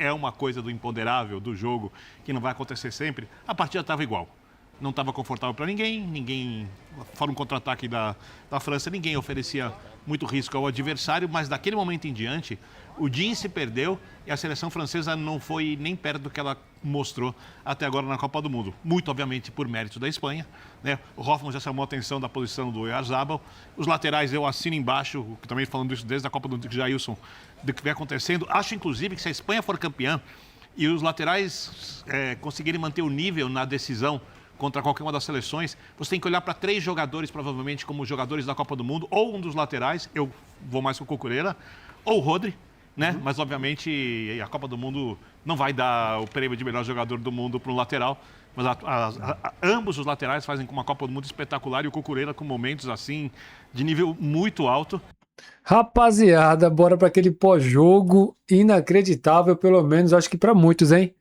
É uma coisa do imponderável, do jogo, que não vai acontecer sempre. A partida estava igual. Não estava confortável para ninguém, fora um contra-ataque da França, ninguém oferecia muito risco ao adversário, mas daquele momento em diante, o Digne se perdeu e a seleção francesa não foi nem perto do que ela mostrou até agora na Copa do Mundo. Muito, obviamente, por mérito da Espanha, né? O Hoffmann já chamou a atenção da posição do Oyarzabal. Os laterais eu assino embaixo, também falando isso desde a Copa do Jailson, do que vem acontecendo. Acho, inclusive, que se a Espanha for campeã e os laterais conseguirem manter o nível na decisão contra qualquer uma das seleções, você tem que olhar para 3 jogadores, provavelmente, como jogadores da Copa do Mundo, ou um dos laterais, eu vou mais com o Cucurella, ou o Rodri, né? Mas, obviamente, a Copa do Mundo não vai dar o prêmio de melhor jogador do mundo para um lateral, mas ambos os laterais fazem uma Copa do Mundo espetacular e o Cucurella com momentos, assim, de nível muito alto. Rapaziada, bora para aquele pós-jogo inacreditável, pelo menos, acho que para muitos, hein?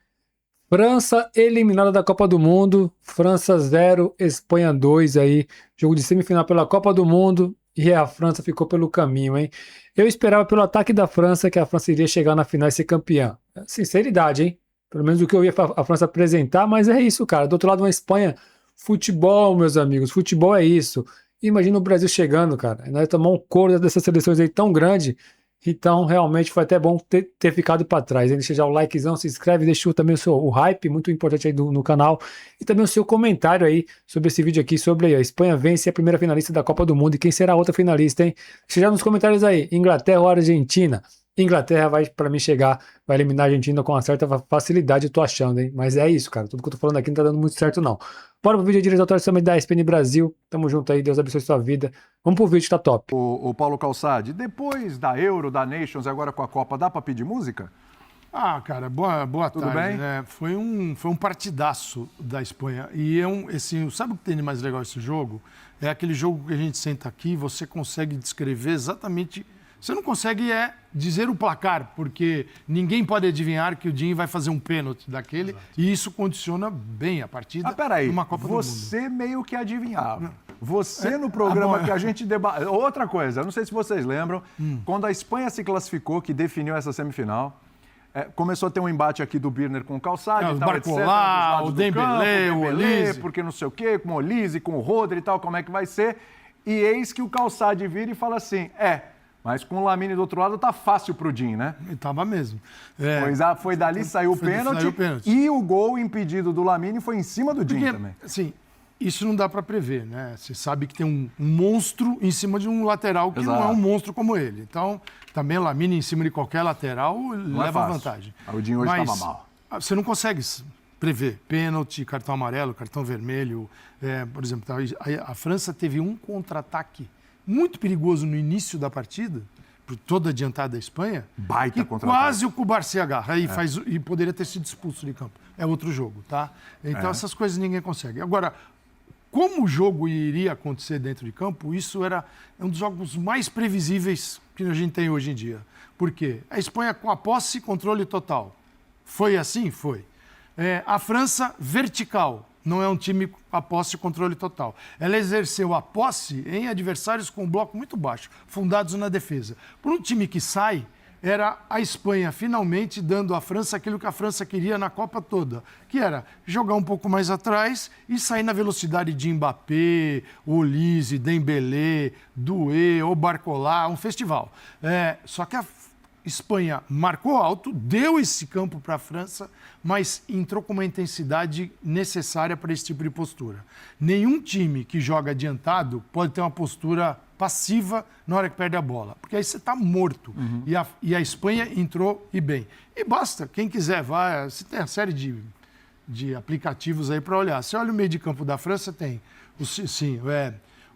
França eliminada da Copa do Mundo, França 0, Espanha 2 aí, jogo de semifinal pela Copa do Mundo e a França ficou pelo caminho, hein? Eu esperava pelo ataque da França que a França iria chegar na final e ser campeã. Sinceridade, hein? Pelo menos o que eu ia a França apresentar, mas é isso, cara. Do outro lado, uma Espanha, futebol, meus amigos, futebol é isso. Imagina o Brasil chegando, cara. Nós tomar um couro dessas seleções aí tão grande. Então, realmente, foi até bom ter ficado para trás. Deixa já o likezão, se inscreve, deixa também o hype, muito importante aí no canal. E também o seu comentário aí sobre esse vídeo aqui, sobre a Espanha vence a primeira finalista da Copa do Mundo. E quem será a outra finalista, hein? Deixa já nos comentários aí, Inglaterra ou Argentina? Inglaterra vai, para mim, chegar, vai eliminar a Argentina com uma certa facilidade, eu tô achando, hein? Mas é isso, cara. Tudo que eu tô falando aqui não tá dando muito certo, não. Bora pro vídeo direto também da ESPN Brasil. Tamo junto aí, Deus abençoe sua vida. Vamos pro vídeo, tá top. O Paulo Calçade, depois da Euro, da Nations, agora com a Copa, dá pra pedir música? Ah, cara, boa Tudo tarde. bem? Né? Foi um partidaço da Espanha. E sabe o que tem de mais legal esse jogo? É aquele jogo que a gente senta aqui, você consegue descrever exatamente. Você não consegue dizer o placar, porque ninguém pode adivinhar que o Digne vai fazer um pênalti daquele. Exato. E isso condiciona bem a partida numa Copa do Mundo. Você meio que adivinhava. Você no programa que a gente debate. Outra coisa, não sei se vocês lembram, quando a Espanha se classificou, que definiu essa semifinal, começou a ter um embate aqui do Birner com o Calçade, o Barcola, o Dembélé, o Olise, porque não sei o quê, com o Olise, com o Rodri e tal, como é que vai ser. E eis que o Calçade vira e fala assim, mas com o Lamine do outro lado tá fácil pro Digne, né? Tava mesmo. Foi dali, saiu o pênalti. E o gol impedido do Lamine foi em cima do Digne também. Assim, isso não dá para prever, né? Você sabe que tem um monstro em cima de um lateral que não é um monstro como ele. Então, também o Lamine em cima de qualquer lateral leva vantagem. O Digne hoje estava mal. Você não consegue prever pênalti, cartão amarelo, cartão vermelho. Por exemplo, a França teve um contra-ataque muito perigoso no início da partida, por toda adiantada da Espanha, Baita que quase o Cubarsí agarra e poderia ter sido expulso de campo. É outro jogo, tá? Então essas coisas ninguém consegue. Agora, como o jogo iria acontecer dentro de campo, isso era um dos jogos mais previsíveis que a gente tem hoje em dia. Por quê? A Espanha com a posse e controle total. Foi assim? Foi. A França vertical. Não é um time com a posse e controle total. Ela exerceu a posse em adversários com um bloco muito baixo, fundados na defesa. Por um time que sai, era a Espanha finalmente dando à França aquilo que a França queria na Copa toda, que era jogar um pouco mais atrás e sair na velocidade de Mbappé, Olise, Dembélé, Doué ou Barcola, um festival. Só que a Espanha marcou alto, deu esse campo para a França, mas entrou com uma intensidade necessária para esse tipo de postura. Nenhum time que joga adiantado pode ter uma postura passiva na hora que perde a bola, porque aí você está morto. E a Espanha entrou e bem. E basta, quem quiser, vai. Você tem uma série de aplicativos aí para olhar. Você olha o meio de campo da França, tem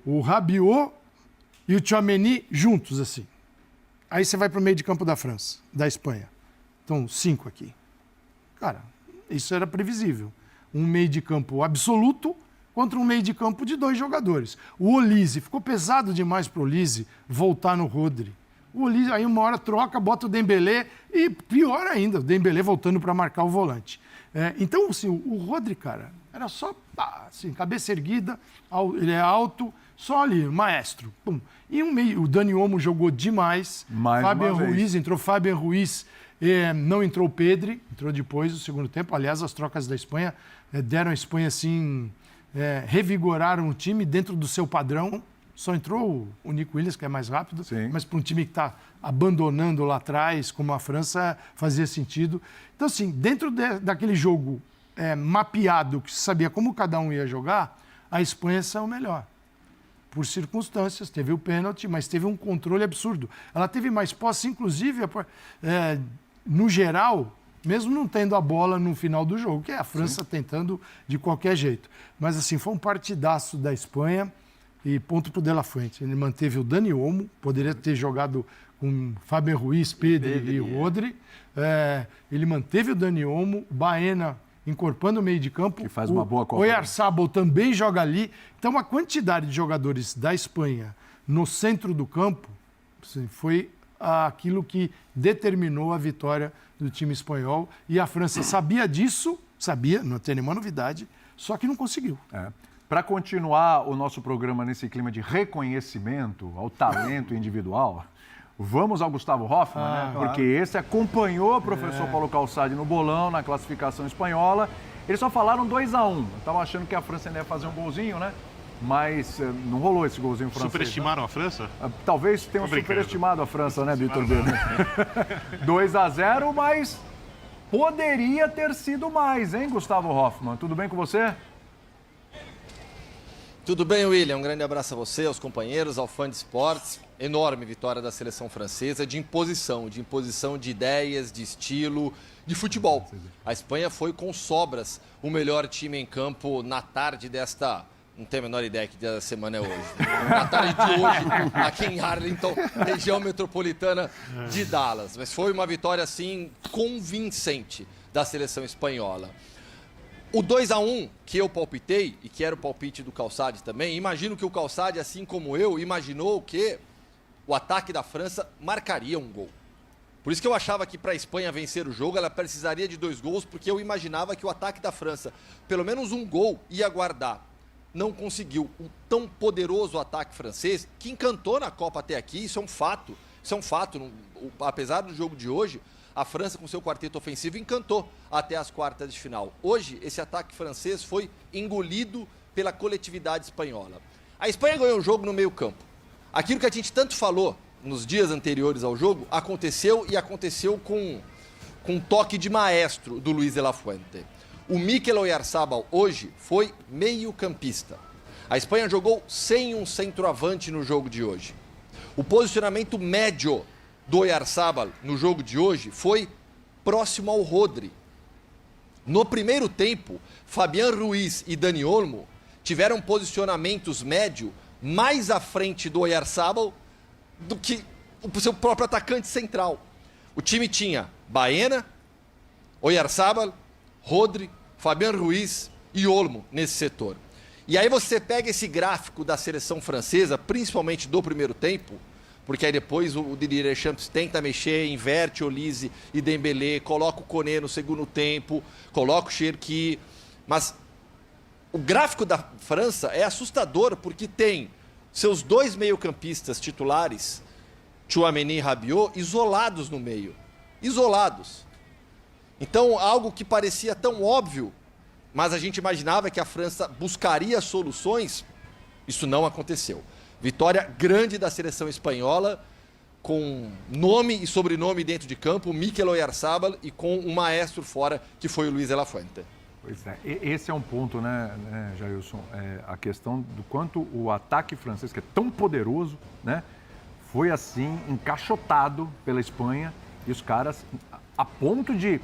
o Rabiot e o Tchouaméni juntos, assim. Aí você vai para o meio de campo da França, da Espanha. Então, 5 aqui. Cara, isso era previsível. Um meio de campo absoluto contra um meio de campo de 2 jogadores. O Olise, ficou pesado demais para o Olise voltar no Rodri. O Olise, aí uma hora troca, bota o Dembélé e pior ainda, o Dembélé voltando para marcar o volante. Então, assim, o Rodri, cara, era só assim, cabeça erguida, ele é alto, só ali, maestro. Pum. E o Dani Olmo jogou demais. Fabian Ruiz, entrou Fabian Ruiz Não entrou o Pedri, entrou depois do segundo tempo. Aliás, as trocas da Espanha deram a Espanha, assim, revigoraram o time dentro do seu padrão. Só entrou o Nico Williams, que é mais rápido, Sim. mas para um time que está abandonando lá atrás, como a França, fazia sentido. Então, assim, dentro daquele jogo mapeado, que se sabia como cada um ia jogar, a Espanha saiu melhor. Por circunstâncias, teve o pênalti, mas teve um controle absurdo. Ela teve mais posse, inclusive, no geral, mesmo não tendo a bola no final do jogo, que é a França tentando de qualquer jeito. Mas, assim, foi um partidaço da Espanha. E ponto para o De La Fuente. Ele manteve o Dani Olmo, poderia ter jogado com Fabian Ruiz, Pedri e Rodri. Ele manteve o Dani Olmo, Baena encorpando o meio de campo. Que faz uma boa Copa. O Oyarzabal também joga ali. Então, a quantidade de jogadores da Espanha no centro do campo assim, foi aquilo que determinou a vitória do time espanhol. E a França sabia disso, não tem nenhuma novidade, só que não conseguiu. Para continuar o nosso programa nesse clima de reconhecimento ao talento individual, vamos ao Gustavo Hoffmann, né? Porque esse acompanhou o professor Paulo Calçade no bolão, na classificação espanhola. Eles só falaram 2-1. Eu estava achando que a França ainda ia fazer um golzinho, né? Mas não rolou esse golzinho francês. Superestimaram a França? Talvez tenham superestimado a França, né, Vitor B? 2-0, mas poderia ter sido mais, hein, Gustavo Hoffmann? Tudo bem com você? Tudo bem, William? Um grande abraço a você, aos companheiros, ao fã de esportes. Enorme vitória da seleção francesa de imposição de ideias, de estilo, de futebol. A Espanha foi com sobras o melhor time em campo na tarde desta... Não tenho a menor ideia que dia da semana é hoje. Na tarde de hoje, aqui em Arlington, região metropolitana de Dallas. Mas foi uma vitória, assim, convincente da seleção espanhola. O 2-1 que eu palpitei, e que era o palpite do Calçade também, imagino que o Calçade, assim como eu, imaginou que o ataque da França marcaria um gol. Por isso que eu achava que para a Espanha vencer o jogo, ela precisaria de 2 gols, porque eu imaginava que o ataque da França, pelo menos um gol, ia guardar. Não conseguiu. Um tão poderoso ataque francês, que encantou na Copa até aqui, isso é um fato. Isso é um fato. Apesar do jogo de hoje, a França, com seu quarteto ofensivo, encantou até as quartas de final. Hoje, esse ataque francês foi engolido pela coletividade espanhola. A Espanha ganhou o jogo no meio-campo. Aquilo que a gente tanto falou nos dias anteriores ao jogo, aconteceu e aconteceu com um toque de maestro do Luis de la Fuente. O Mikel Oyarzabal hoje foi meio-campista. A Espanha jogou sem um centroavante no jogo de hoje. O posicionamento médio do Oyarzabal no jogo de hoje foi próximo ao Rodri. No primeiro tempo, Fabian Ruiz e Dani Olmo tiveram posicionamentos médio mais à frente do Oyarzabal do que o seu próprio atacante central. O time tinha Baena, Oyarzabal, Rodri, Fabian Ruiz e Olmo nesse setor. E aí você pega esse gráfico da seleção francesa, principalmente do primeiro tempo, porque aí depois o Didier Deschamps tenta mexer, inverte Olise e Dembélé, coloca o Koné no segundo tempo, coloca o Cherki. Mas o gráfico da França é assustador, porque tem seus 2 meio-campistas titulares, Tchouaméni e Rabiot, isolados no meio. Isolados. Então, algo que parecia tão óbvio, mas a gente imaginava que a França buscaria soluções, isso não aconteceu. Vitória grande da seleção espanhola, com nome e sobrenome dentro de campo, Mikel Oyarzabal, e com um maestro fora, que foi o Luis de la Fuente. Pois é, esse é um ponto, né, Jailson? A questão do quanto o ataque francês, que é tão poderoso, né, foi assim, encaixotado pela Espanha, e os caras, a ponto de,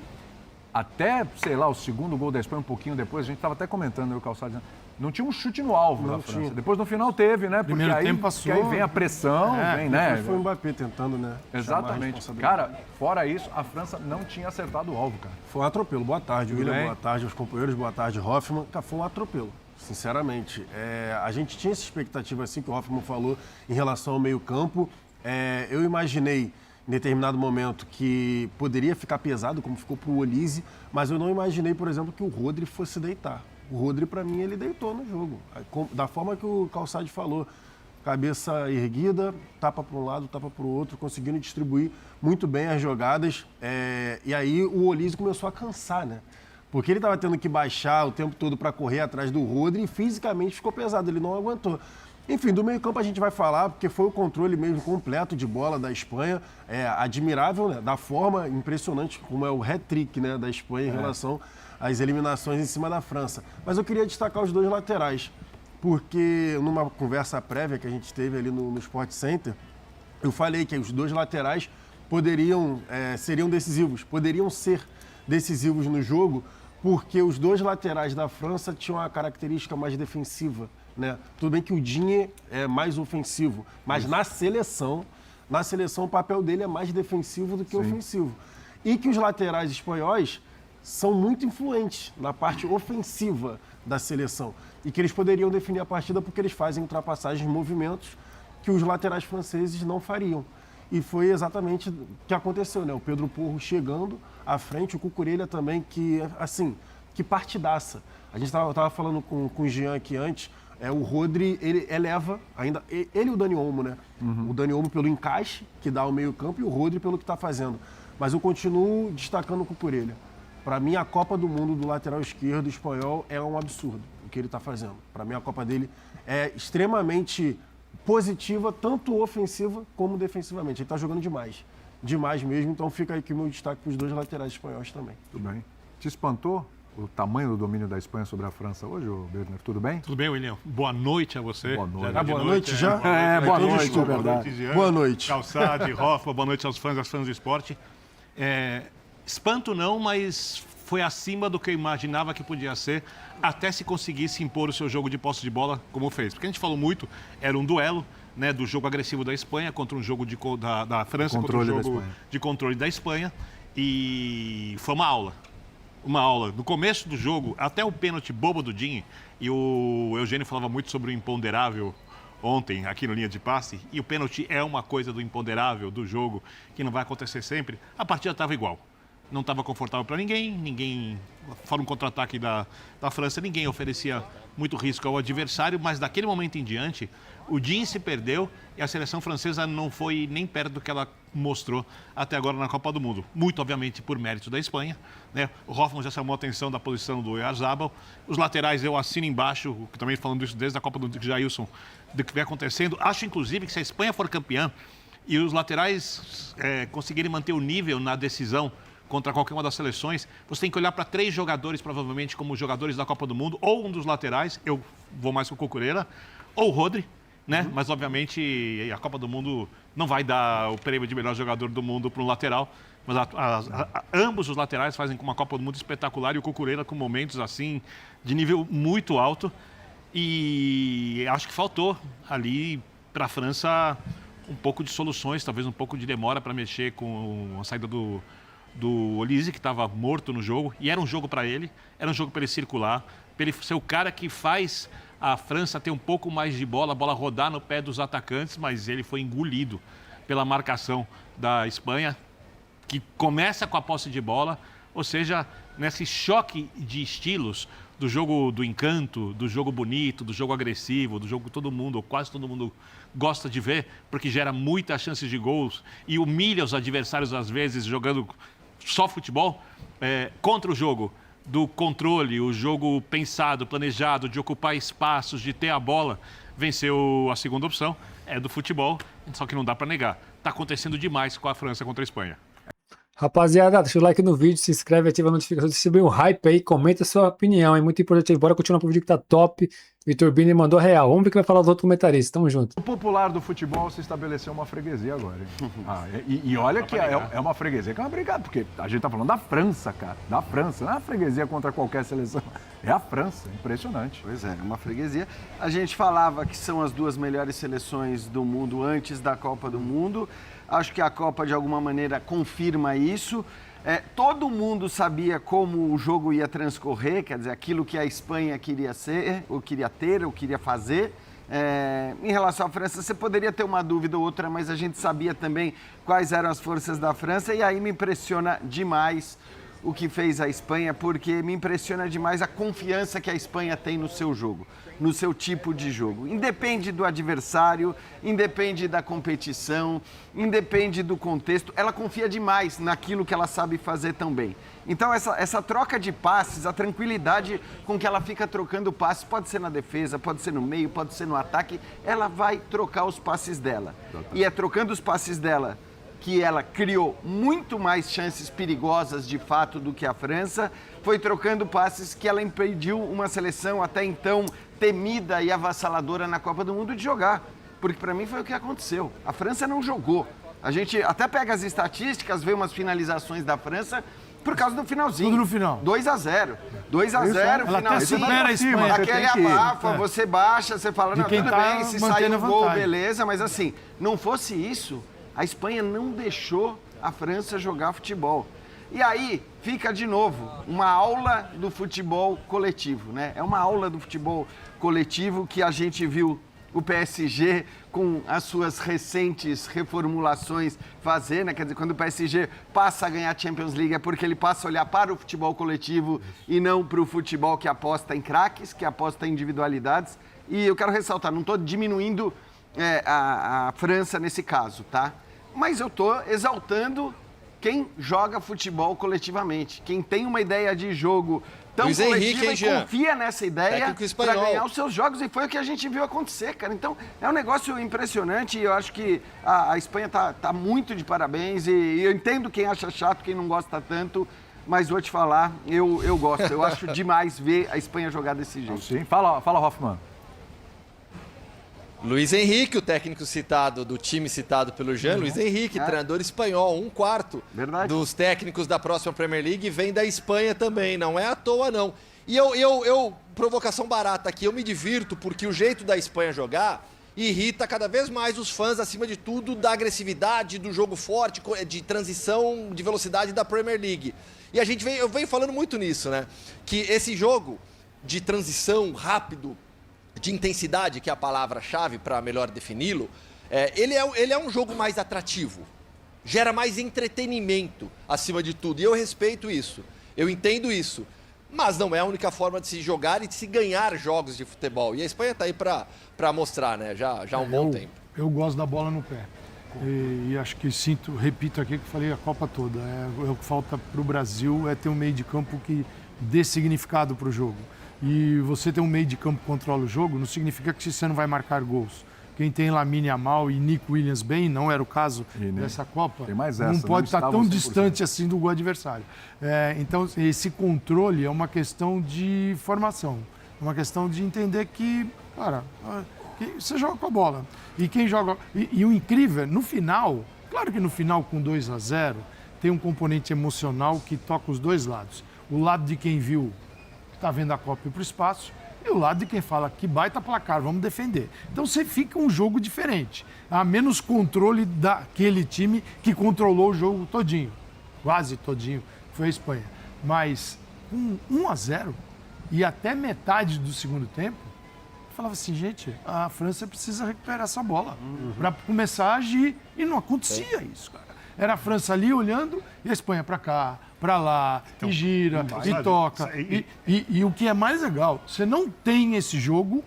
até, sei lá, o segundo gol da Espanha, um pouquinho depois, a gente estava até comentando, o Calçado, não tinha um chute no alvo da França. Tinha. Depois, no final, teve, né? Porque primeiro aí, tempo passou. aí vem a pressão, vem, né? Foi o Mbappé tentando, né? Exatamente. Cara, fora isso, a França não tinha acertado o alvo, cara. Foi um atropelo. Boa tarde, William. Boa tarde aos companheiros. Boa tarde, Hoffmann. Cara, foi um atropelo, sinceramente. A gente tinha essa expectativa, assim, que o Hoffmann falou, em relação ao meio-campo. Eu imaginei, em determinado momento, que poderia ficar pesado, como ficou pro Olise, mas eu não imaginei, por exemplo, que o Rodri fosse deitar. O Rodri, para mim, ele deitou no jogo. Da forma que o Calçade falou. cabeça erguida, tapa para um lado, tapa para o outro, conseguindo distribuir muito bem as jogadas. E aí o Olise começou a cansar, né? Porque ele estava tendo que baixar o tempo todo para correr atrás do Rodri e fisicamente ficou pesado, ele não aguentou. Enfim, do meio-campo a gente vai falar, porque foi o controle mesmo completo de bola da Espanha. Admirável, né? Da forma impressionante como é o hat-trick, né, da Espanha em relação às eliminações em cima da França. Mas eu queria destacar os dois laterais, porque numa conversa prévia que a gente teve ali no Sport Center, eu falei que os dois laterais seriam decisivos, poderiam ser decisivos no jogo, porque os dois laterais da França tinham a característica mais defensiva, né? Tudo bem que o Digne é mais ofensivo, mas na seleção o papel dele é mais defensivo do que ofensivo. E que os laterais espanhóis são muito influentes na parte ofensiva da seleção e que eles poderiam definir a partida porque eles fazem ultrapassagens, movimentos que os laterais franceses não fariam. E foi exatamente o que aconteceu, né? O Pedro Porro chegando à frente, o Cucurella também, que partidaça. A gente estava falando com o Jean aqui antes, o Rodri, ele eleva ainda, ele e o Dani Olmo, né? O Dani Olmo pelo encaixe, que dá ao meio campo, e o Rodri pelo que está fazendo. Mas eu continuo destacando o Cucurella. Para mim, a Copa do Mundo do lateral esquerdo espanhol é um absurdo, o que ele está fazendo. Para mim, a Copa dele é extremamente positiva, tanto ofensiva como defensivamente. Ele está jogando demais. Demais mesmo, então fica aqui o meu destaque para os dois laterais espanhóis também. Tudo bem. Te espantou o tamanho do domínio da Espanha sobre a França hoje, Berner? Tudo bem? Tudo bem, William? Boa noite a você. Boa noite. Boa noite já? Boa noite, desculpa, é verdade. Jean, Boa noite. Calçade, Hoffman, boa noite aos fãs do esporte. Espanto não, mas foi acima do que eu imaginava que podia ser, até se conseguisse impor o seu jogo de posse de bola como fez. Porque a gente falou muito, era um duelo, né, do jogo agressivo da Espanha contra um jogo da França, contra um jogo de controle da Espanha. E foi uma aula. Uma aula. No começo do jogo, até o pênalti bobo do Digne, e o Eugênio falava muito sobre o imponderável ontem, aqui no Linha de Passe, e o pênalti é uma coisa do imponderável do jogo, que não vai acontecer sempre. A partida estava igual. Não estava confortável para ninguém, fora um contra-ataque da França, ninguém oferecia muito risco ao adversário, mas daquele momento em diante, o Digne se perdeu e a seleção francesa não foi nem perto do que ela mostrou até agora na Copa do Mundo. Muito, obviamente, por mérito da Espanha, né? O Hoffman já chamou a atenção da posição do Oyarzabal. Os laterais eu assino embaixo, também falando isso desde a Copa do Jailson, do que vem acontecendo. Acho, inclusive, que se a Espanha for campeã e os laterais conseguirem manter o nível na decisão contra qualquer uma das seleções, você tem que olhar para 3 jogadores, provavelmente, como jogadores da Copa do Mundo, ou um dos laterais, eu vou mais com o Cucurella, ou o Rodri, né? Mas, obviamente, a Copa do Mundo não vai dar o prêmio de melhor jogador do mundo para um lateral, mas ambos os laterais fazem uma Copa do Mundo espetacular e o Cucurella com momentos, assim, de nível muito alto. E acho que faltou ali para a França um pouco de soluções, talvez um pouco de demora para mexer com a saída do Olise, que estava morto no jogo, e era um jogo para ele, era um jogo para ele circular, para ele ser o cara que faz a França ter um pouco mais de bola, a bola rodar no pé dos atacantes, mas ele foi engolido pela marcação da Espanha, que começa com a posse de bola, ou seja, nesse choque de estilos do jogo do encanto, do jogo bonito, do jogo agressivo, do jogo que todo mundo, ou quase todo mundo, gosta de ver, porque gera muitas chances de gols e humilha os adversários às vezes jogando só futebol, contra o jogo do controle, o jogo pensado, planejado, de ocupar espaços, de ter a bola, venceu a segunda opção, é do futebol, só que não dá para negar. Está acontecendo demais com a França contra a Espanha. Rapaziada, deixa o like no vídeo, se inscreve, ativa a notificação, distribui um hype aí, comenta a sua opinião, é muito importante. Bora continuar pro vídeo que tá top. Vitor Bini mandou real. Vamos ver o que vai falar os outros comentaristas. Tamo junto. O popular do futebol se estabeleceu uma freguesia agora, hein? E olha que é uma freguesia que é uma brigada, porque a gente tá falando da França, cara. Da França. Não é uma freguesia contra qualquer seleção. É a França. Impressionante. Pois é, uma freguesia. A gente falava que são as 2 melhores seleções do mundo antes da Copa do Mundo. Acho que a Copa, de alguma maneira, confirma isso. Todo mundo sabia como o jogo ia transcorrer, quer dizer, aquilo que a Espanha queria ser, ou queria ter, ou queria fazer. Em relação à França, você poderia ter uma dúvida ou outra, mas a gente sabia também quais eram as forças da França, e aí me impressiona demais o que fez a Espanha, porque me impressiona demais a confiança que a Espanha tem no seu jogo, no seu tipo de jogo. Independe do adversário, independe da competição, independe do contexto, ela confia demais naquilo que ela sabe fazer tão bem. Então essa troca de passes, a tranquilidade com que ela fica trocando passes, pode ser na defesa, pode ser no meio, pode ser no ataque, ela vai trocar os passes dela. E é trocando os passes dela que ela criou muito mais chances perigosas de fato do que a França, foi trocando passes que ela impediu uma seleção até então temida e avassaladora na Copa do Mundo de jogar. Porque para mim foi o que aconteceu. A França não jogou. A gente até pega as estatísticas, vê umas finalizações da França por causa do finalzinho. Tudo no final. 2-0. 2-0, ela até supera a Espanha. Aquele abafa, você baixa, você fala, não, tudo bem, se sair o gol, beleza. Mas assim, não fosse isso, a Espanha não deixou a França jogar futebol. E aí fica de novo uma aula do futebol coletivo, né? É uma aula do futebol coletivo que a gente viu o PSG com as suas recentes reformulações fazer, né? Quer dizer, quando o PSG passa a ganhar a Champions League é porque ele passa a olhar para o futebol coletivo e não para o futebol que aposta em craques, que aposta em individualidades. E eu quero ressaltar, não estou diminuindo a França nesse caso, tá? Mas eu estou exaltando quem joga futebol coletivamente, quem tem uma ideia de jogo tão Luiz coletiva Henrique, e confia nessa ideia para ganhar os seus jogos, e foi o que a gente viu acontecer, cara. Então, é um negócio impressionante e eu acho que a Espanha tá muito de parabéns e eu entendo quem acha chato, quem não gosta tanto, mas vou te falar, eu gosto, eu acho demais ver a Espanha jogar desse jeito. Sim, fala Hoffman. Luiz Henrique, o técnico citado do time citado pelo Jean, Luiz Henrique, treinador espanhol, 1/4 dos técnicos da próxima Premier League vem da Espanha também, não é à toa não. E eu provocação barata aqui, eu me divirto porque o jeito da Espanha jogar irrita cada vez mais os fãs, acima de tudo, da agressividade, do jogo forte, de transição, de velocidade da Premier League. E eu venho falando muito nisso, né? Que esse jogo de transição rápido, de intensidade, que é a palavra-chave para melhor defini-lo, ele é um jogo mais atrativo, gera mais entretenimento acima de tudo, e eu respeito isso, eu entendo isso, mas não é a única forma de se jogar e de se ganhar jogos de futebol, e a Espanha está aí para mostrar, né, já há um bom tempo. Eu gosto da bola no pé, e acho que repito aqui o que falei a Copa toda, o que falta para o Brasil é ter um meio de campo que dê significado para o jogo. E você ter um meio de campo que controla o jogo não significa que você não vai marcar gols. Quem tem Lamine Yamal e Nico Williams bem, não era o caso dessa Copa, não pode estar tão distante assim do gol adversário. Então, esse controle é uma questão de formação, é uma questão de entender que, cara, você joga com a bola. E quem joga... E o incrível, no final, claro que no final com 2-0, tem um componente emocional que toca os dois lados. O lado de quem viu está vendo a Copa ir para o espaço, e o lado de quem fala que baita placar, vamos defender. Então você fica um jogo diferente. Há menos controle daquele time que controlou o jogo todinho, quase todinho, foi a Espanha. Mas com 1-0 e até metade do segundo tempo, eu falava assim, gente, a França precisa recuperar essa bola para começar a agir. E não acontecia isso, cara. Era a França ali olhando e a Espanha para cá, para lá, então, e gira, e toca. E o que é mais legal, você não tem esse jogo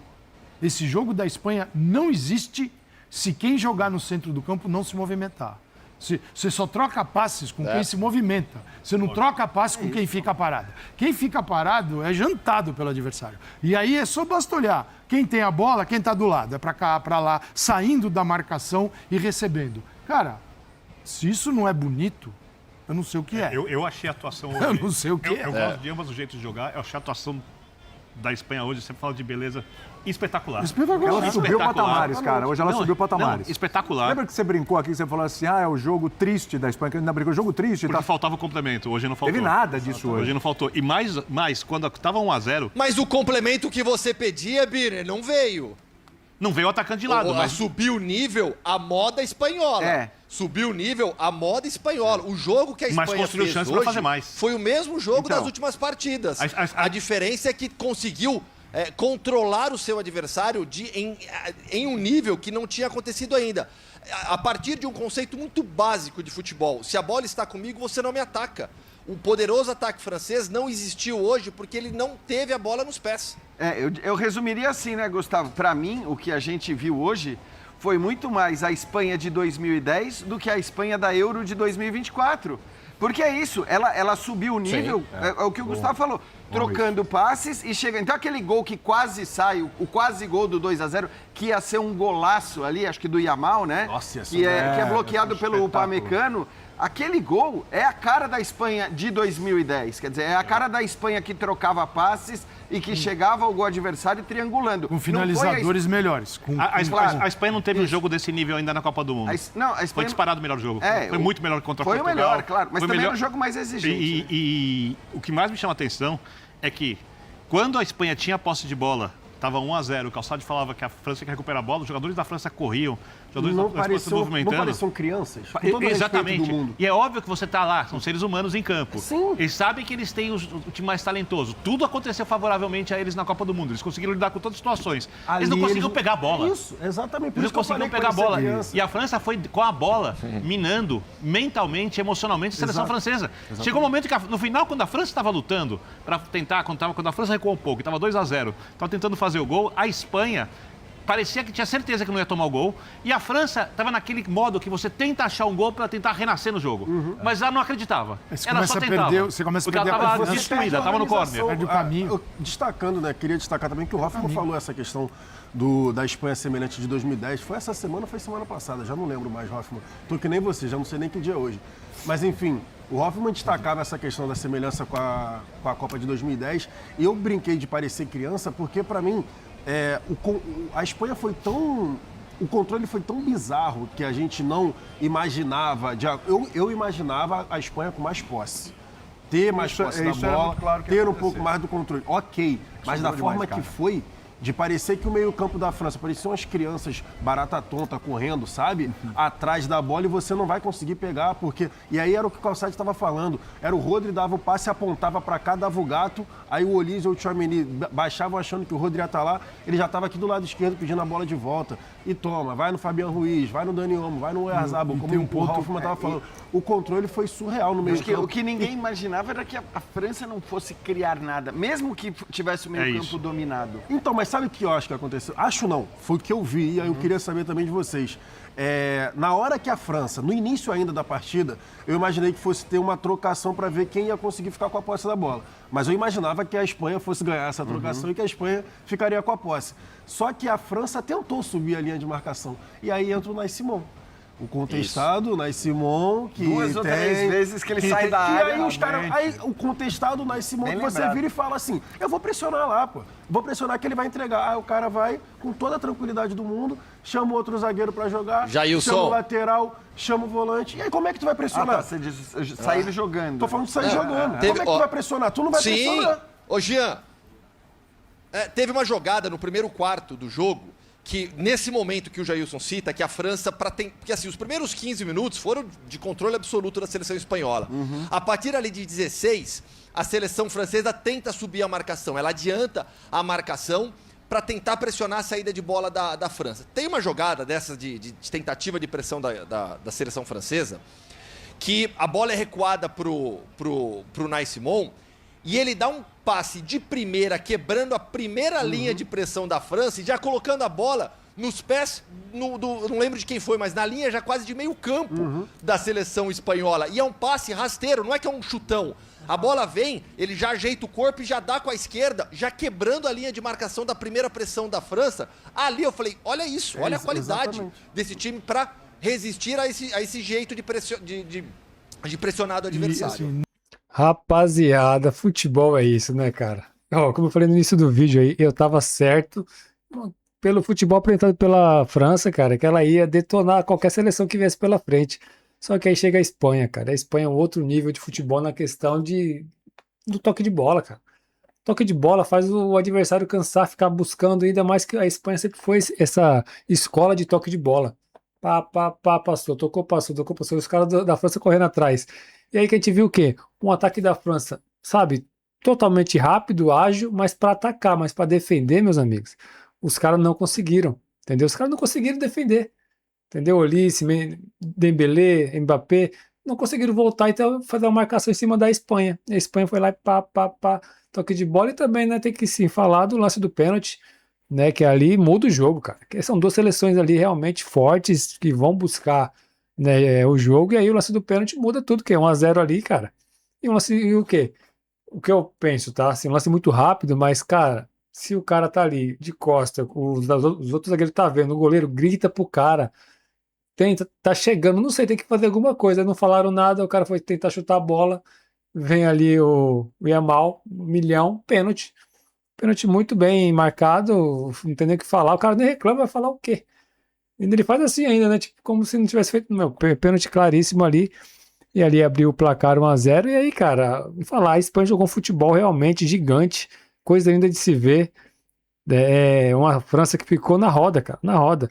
da Espanha não existe se quem jogar no centro do campo não se movimentar. Você só troca passes com quem se movimenta. Você não troca passes com quem fica parado. Quem fica parado é jantado pelo adversário. E aí é só basta olhar quem tem a bola, quem está do lado. É para cá, para lá, saindo da marcação e recebendo. Cara, se isso não é bonito, eu não sei o que é. Eu achei a atuação hoje... Eu não sei o que é. Eu gosto de ambos os jeitos de jogar. Eu achei a atuação da Espanha hoje, você fala de beleza, espetacular. Ela subiu patamares, cara. Hoje ela subiu patamares. Espetacular. Lembra que você brincou aqui, você falou assim, é o jogo triste da Espanha, que ainda brincou, jogo triste. Porque faltava o complemento, hoje não faltou. Teve nada disso hoje. Hoje não faltou. E mais quando estava 1-0... Mas o complemento que você pedia, Birner, não veio. Não veio o atacante de lado, mas... Subiu o nível a moda espanhola. Subiu o nível a moda espanhola. O jogo que a Espanha construiu fez chance hoje pra fazer mais. Foi o mesmo jogo das últimas partidas. A diferença é que conseguiu controlar o seu adversário em um nível que não tinha acontecido ainda. A partir de um conceito muito básico de futebol. Se a bola está comigo, você não me ataca. O poderoso ataque francês não existiu hoje porque ele não teve a bola nos pés. Eu resumiria assim, né, Gustavo? Para mim, o que a gente viu hoje foi muito mais a Espanha de 2010 do que a Espanha da Euro de 2024. Porque é isso, ela subiu o nível, é o que o Gustavo falou, trocando passes e chega. Então aquele gol que quase sai, o quase gol do 2-0, que ia ser um golaço ali, acho que do Yamal, né? Nossa, que é bloqueado pelo Upamecano. Aquele gol é a cara da Espanha de 2010, quer dizer, é a cara da Espanha que trocava passes e que chegava ao gol adversário triangulando. Com finalizadores melhores. A Espanha não teve um jogo desse nível ainda na Copa do Mundo. A Espanha... Foi disparado o melhor jogo. Foi muito melhor que contra Foi Portugal. Foi o melhor, claro, mas foi também melhor... era um jogo mais exigente. E o que mais me chama a atenção é que quando a Espanha tinha posse de bola, estava 1-0, o Calçado falava que a França tinha que recuperar a bola, os jogadores da França corriam, os jogadores da França se movimentando. Não pareciam crianças? Exatamente. Do mundo. E é óbvio que você está lá, são seres humanos em campo. Sim. Eles sabem que eles têm o time mais talentoso. Tudo aconteceu favoravelmente a eles na Copa do Mundo. Eles conseguiram lidar com todas as situações. Eles não conseguiam pegar a bola. Isso, exatamente. Eles conseguiram pegar a bola. E a França foi com a bola, minando mentalmente, emocionalmente a seleção francesa. Exatamente. Chegou um momento que, no final, quando a França estava lutando para tentar, quando a França recuou um pouco, estava 2-0, estava tentando fazer o gol, a Espanha parecia que tinha certeza que não ia tomar o gol. E a França estava naquele modo que você tenta achar um gol para tentar renascer no jogo. Mas ela não acreditava. Ela só tentava. Você começa a porque perder ela estava destruída, estava no córner. Perde o caminho. Destacando, né? Queria destacar também que o Hoffmann falou essa questão da Espanha semelhante de 2010. Foi essa semana ou foi semana passada? Já não lembro mais, Hoffmann. Tô que nem você, já não sei nem que dia é hoje. Mas enfim, o Hoffmann destacava essa questão da semelhança com a Copa de 2010. E eu brinquei de parecer criança porque, para mim, a Espanha foi tão... O controle foi tão bizarro que a gente não imaginava... Eu imaginava a Espanha com mais posse. Ter mais posse da bola, claro, ter um pouco mais do controle. Ok, mas da forma que foi... De parecer que o meio-campo da França pareciam umas crianças barata tonta correndo, sabe? Atrás da bola e você não vai conseguir pegar, porque... E aí era o que o Calçade estava falando. Era o Rodri, dava o passe, apontava para cá, dava o gato, aí o Olise ou o Tchouaméni baixavam achando que o Rodri ia estar lá, ele já estava aqui do lado esquerdo pedindo a bola de volta. E toma, vai no Fabian Ruiz, vai no Dani Olmo, vai no Oyarzabal, como o Hoffmann estava falando. O controle foi surreal no meio-campo. O que ninguém imaginava era que a França não fosse criar nada, mesmo que tivesse o meio-campo dominado. Então, mas sabe o que eu acho que aconteceu? Acho não, foi o que eu vi e aí eu queria saber também de vocês. Na hora que a França, no início ainda da partida, eu imaginei que fosse ter uma trocação para ver quem ia conseguir ficar com a posse da bola. Mas eu imaginava que a Espanha fosse ganhar essa trocação e que a Espanha ficaria com a posse. Só que a França tentou subir a linha de marcação. E aí entra o Nais Simon. O contestado, Nais Simon, que 2 ou 3 vezes que ele sai da área. Aí o contestado, Nais Simon, que você vira e fala assim, eu vou pressionar lá, pô. Vou pressionar que ele vai entregar. Aí o cara vai, com toda a tranquilidade do mundo, chama o outro zagueiro pra jogar, chama o lateral, chama o volante. E aí como é que tu vai pressionar? Você diz sair jogando. Tô falando de sair jogando. Como é que tu vai pressionar? Tu não vai pressionar. Ô, Jean, teve uma jogada no primeiro quarto do jogo que, nesse momento que o Jailson cita, que a França, porque assim, os primeiros 15 minutos foram de controle absoluto da seleção espanhola. A partir ali de 16, a seleção francesa tenta subir a marcação, ela adianta a marcação para tentar pressionar a saída de bola da França. Tem uma jogada dessa de tentativa de pressão da seleção francesa, que a bola é recuada pro Nais Simon, e ele dá um passe de primeira, quebrando a primeira linha de pressão da França e já colocando a bola nos pés, não lembro de quem foi, mas na linha já quase de meio campo da seleção espanhola. E é um passe rasteiro, não é que é um chutão. A bola vem, ele já ajeita o corpo e já dá com a esquerda, já quebrando a linha de marcação da primeira pressão da França. Ali eu falei, olha isso, olha a qualidade desse time para resistir a esse jeito de pressionar do adversário. Assim, Rapaziada, futebol é isso, né, cara? Ó, como eu falei no início do vídeo aí, eu tava certo pelo futebol apresentado pela França, cara, que ela ia detonar qualquer seleção que viesse pela frente. Só que aí chega a Espanha, cara. A Espanha é um outro nível de futebol na questão do toque de bola, cara. Toque de bola faz o adversário cansar, ficar buscando, ainda mais que a Espanha sempre foi essa escola de toque de bola. Passou, tocou, passou, os caras da França correndo atrás. E aí que a gente viu o quê? Um ataque da França, sabe, totalmente rápido, ágil, mas para atacar, mas para defender, meus amigos, os caras não conseguiram, entendeu? Os caras não conseguiram defender, entendeu? Olise, Dembélé, Mbappé, não conseguiram voltar, então fazer uma marcação em cima da Espanha. A Espanha foi lá e pá, toque de bola. E também, né, tem que sim falar do lance do pênalti, né, que ali muda o jogo, cara. Que são duas seleções ali realmente fortes que vão buscar, né, o jogo, e aí o lance do pênalti muda tudo, que é 1-0 ali, cara. E um lance, e o quê? O que eu penso, tá? Assim, um lance muito rápido, mas, cara, se o cara tá ali de costa, os outros zagueiros tá vendo, o goleiro grita pro cara, tenta, tá chegando, não sei, tem que fazer alguma coisa. Não falaram nada, o cara foi tentar chutar a bola, vem ali o Yamal, 1 milhão, pênalti. Pênalti muito bem marcado, não tem nem o que falar. O cara nem reclama, vai falar o quê? E ele faz assim ainda, né? Tipo, como se não tivesse feito, meu, pênalti claríssimo ali. E ali abriu o placar 1-0. E aí, cara, vou falar, a Espanha jogou um futebol realmente gigante, coisa ainda de se ver. É uma França que ficou na roda, cara, na roda.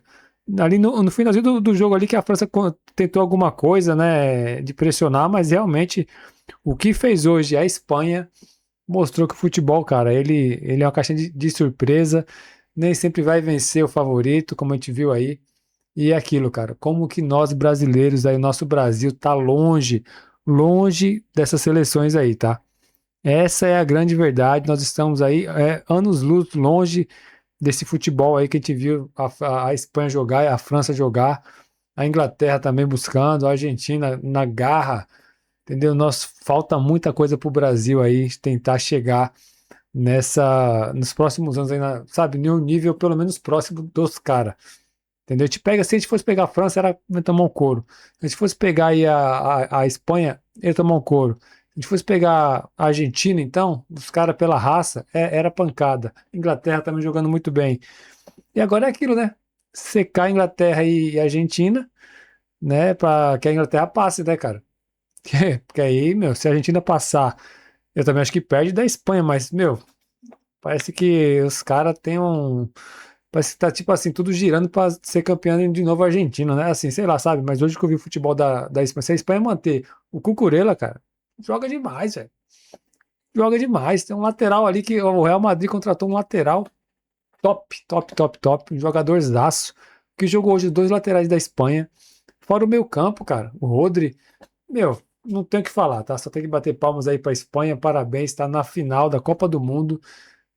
Ali no finalzinho do jogo ali que a França tentou alguma coisa, né, de pressionar, mas realmente o que fez hoje a Espanha mostrou que o futebol, cara, ele é uma caixinha de surpresa, nem sempre vai vencer o favorito, como a gente viu aí. E é aquilo, cara, como que nós brasileiros aí, o nosso Brasil tá longe, longe dessas seleções aí, tá? Essa é a grande verdade, nós estamos aí anos-luz longe desse futebol aí que a gente viu a Espanha jogar, a França jogar, a Inglaterra também buscando, a Argentina na garra, entendeu? Falta muita coisa pro Brasil aí tentar chegar nos próximos anos aí, sabe, em um nível pelo menos próximo dos caras. Entendeu? Se a gente fosse pegar a França, era vai tomar um couro. Se a gente fosse pegar aí a Espanha, ia tomar um couro. Se a gente fosse pegar a Argentina, então, os caras pela raça, era pancada. Inglaterra também jogando muito bem. E agora é aquilo, né? Secar a Inglaterra e a Argentina, né? Para que a Inglaterra passe, né, cara? Porque aí, meu, se a Argentina passar, eu também acho que perde da Espanha, mas, meu, parece que os caras têm um. Parece que tá, tipo assim, tudo girando pra ser campeão de novo argentino, né? Assim, sei lá, sabe? Mas hoje que eu vi o futebol da Espanha, se a Espanha manter o Cucurella, cara, joga demais, velho. Joga demais. Tem um lateral ali que o Real Madrid contratou um lateral top, top, top, top. Um jogadorzaço que jogou hoje os dois laterais da Espanha. Fora o meio campo, cara. O Rodri, meu, não tem o que falar, tá? Só tem que bater palmas aí pra Espanha. Parabéns, tá na final da Copa do Mundo,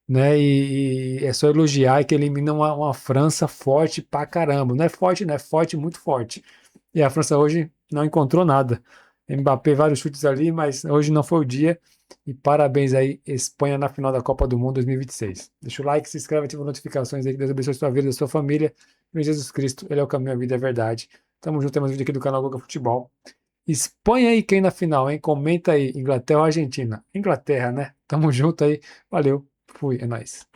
né? E é só elogiar que elimina uma França forte pra caramba. Não é forte, não é forte, muito forte. E a França hoje não encontrou nada. Mbappé, vários chutes ali, mas hoje não foi o dia. E parabéns aí, Espanha na final da Copa do Mundo 2026. Deixa o like, se inscreve, ativa as notificações aí, que Deus abençoe a sua vida, a sua família. Em Jesus Cristo, Ele é o caminho, a vida, é a verdade. Tamo junto, temos vídeo aqui do canal Goga Futebol. Espanha aí quem na final, hein? Comenta aí, Inglaterra ou Argentina? Inglaterra, né? Tamo junto aí. Valeu, fui, é nóis.